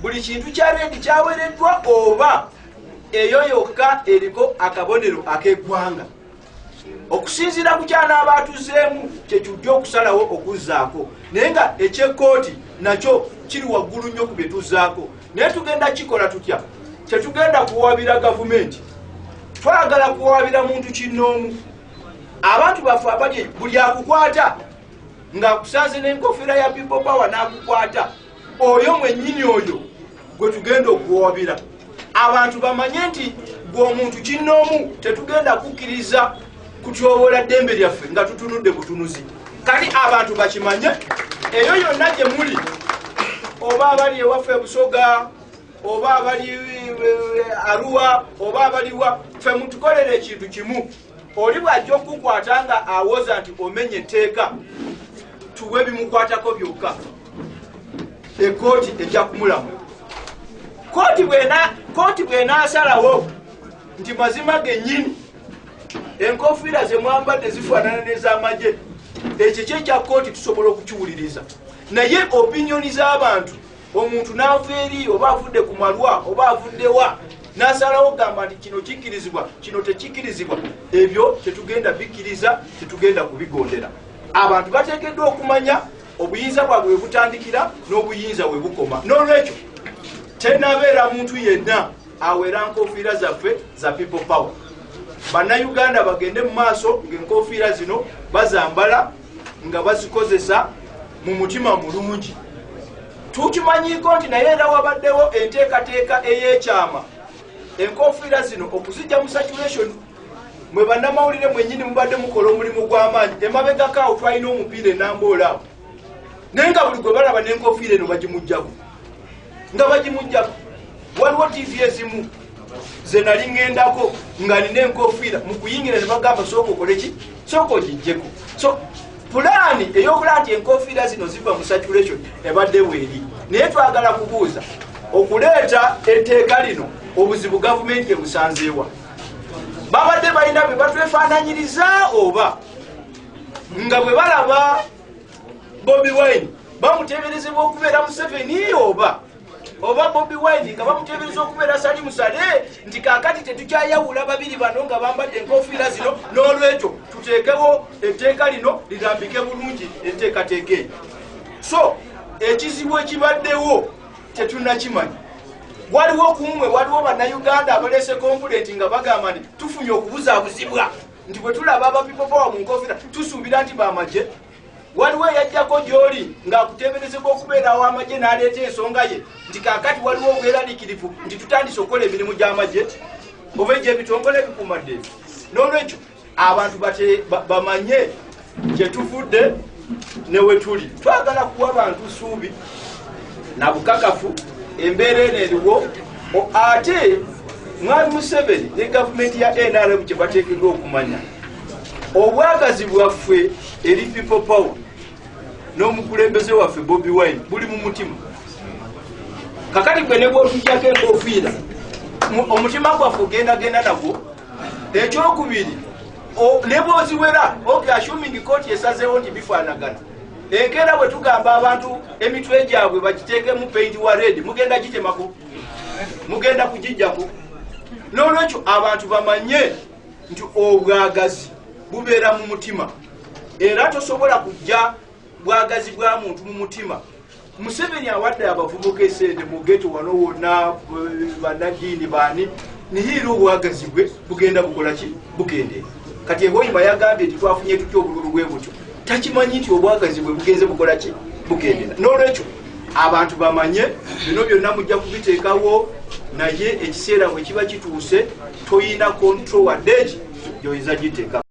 buli kintu kya reedi kyawereddwa oba eyo yokka eriko akabonero ak'eggwanga. Okusinziira ku kyanaaba atuzeemu kyekijja okusalawo okuzzaako, naye nga ekyekooti nakyo kiri waggulu nnyo ku bye tuzzaako. Naye tugenda kikola tutya? Tetugenda kuwaabira gavumenti, twagala kuwaabira muntu kinnoomu. Abantu baffe abali buli akukwata ng'akusanze n'enkofiira ya people power n'akukwata, oyo mwennyini oyo gwe tugenda okuwaabira. Abantu bamanye nti gwe omuntu kinnoomu tetugenda kukkiriza kutyoboola ddembe lyaffe nga tutunudde butunuzi. Kati abantu bakimanye, eyo yonna gye muli, oba abali ewaffe Busoga, oba abali Arua, oba abaliwa, ffe mutukolere ekintu kimu. Oli bw'ajja okukwata nga awoza nti omenye etteeka, tuwe ebimukwatako byokka, ekkooti ejja kumulamu. Kooti bw'enaasalawo nti mazima gennyini enkofiira ze mwambadde zifaanana n'ez'amagye, ekyo kyekya kkooti tusobola okukiwuliriza. Naye opinioni z'abantu, omuntu n'ava eri oba avudde ku malwa oba avuddewa n'asalawo gamba nti kino kikkirizibwa kino tekikkirizibwa, ebyo tetugenda bikkiriza, tetugenda kubigondera. Abantu bateekeddwa okumanya obuyinza bwabwe we butandikira n'obuyinza we bukoma. N'olwekyo tennabeera muntu yenna awera nkofiira zaffe za people power. Bannayuganda bagende mu maaso ng'enkofiira zino bazambala nga bazikozesa mu mutima mulungi. Tukimanyiiko nti naye era wabaddewo enteekateeka ey'ekyama enkofiira zino okuzijja mu saturation. Mwe bannamawulire mwennyini mubadde mukola omulimu gw'amaanyi, emabegako awo twalina omupiira enamboola awo, naye nga buli gwe balaba n'enkofiira eno bagimugjaku nga bagimugjaku. Waliwo TV ezimu ze nali ŋŋendako nga nina enkofiira, mu kuyingira ne bagamba sooka okole ki, sooka ogijjeko. So pulaani ey'okulaba nti enkofiira zino ziva mu saturation ebadde bweri. Naye twagala kubuuza, okuleeta etteeka lino obuzibu gavumenti ebusanzeewa? Babadde balina bwe batwefaananyiriza oba nga bwe balaba Bobi Wine bamuteeberezebwa okubeera Museveni oba Bobi Wine nga bamuteebereza okubeera Sali Musale, nti kaakati tetukyayawula babiri bano nga bambadde enkofiira zino. N'olwekyo tuteekewo etteeka lino lirambike bulungi enteekateeka eyo. So ekizibu ekibaddewo tetunnakimanyi. Waliwo kumwe, waliwo bannayuganda abaleese kompulenti nga bagamba nti tufunye okubuzaabuzibwa nti bwe tulaba aba people power mu nkofiira tusuubira nti bamagye. Waliwo eyajjako gy'oli ng'akuteeberezebwa okubeera aw'amagye n'aleeta ensonga ye nti kaakati waliwo obweraliikirivu nti tutandise okukola emirimu gy'amagye oba egy'ebitongole ebikuumadde. N'olwekyo abantu bamanye gye tuvudde ne we tuli. Twagala kuwa abantu ssuubi na bukakafu embeera eno eriwo. Ate Mwami Museveni ne gavumenti ya NRM kye bateekeddwa okumanya, obwagazi bwaffe eri people power n'omukulembeze waffe Bobi Wine buli mu mutima. Kakati gwe ne bw'otujjako enkofiira omutima gwaffe ogendagenda nagwo. Ekyokubiri, ne bw'oziwera assuming kooti esazeewo nti bifaanagana, enkeera bwe tugamba abantu emitwe gyabwe bagiteekemu paint wa red, mugenda gitemako, mugenda kugijjako. N'olwekyo abantu bamanye nti obwagazi bubeera mu mutima, era tosobola kujja bwagazi bwa muntu mu mutima. Museveni awadde abavubuka esente mu geto wano wonna, bannaddiini baani, nihiira obwagazi bwe bugenda bukola ki, bukendeera. Kati Ehoima yagambye nti twafunye tutya obululu bwe butyo, takimanyi nti obwagazi bwe bugenze bukola ki, bukendeera. N'olwekyo abantu bamanye bino byonna mujja kubiteekawo, naye ekiseera bwe kiba kituuse toyina control wadde gy'oyinza giteeka.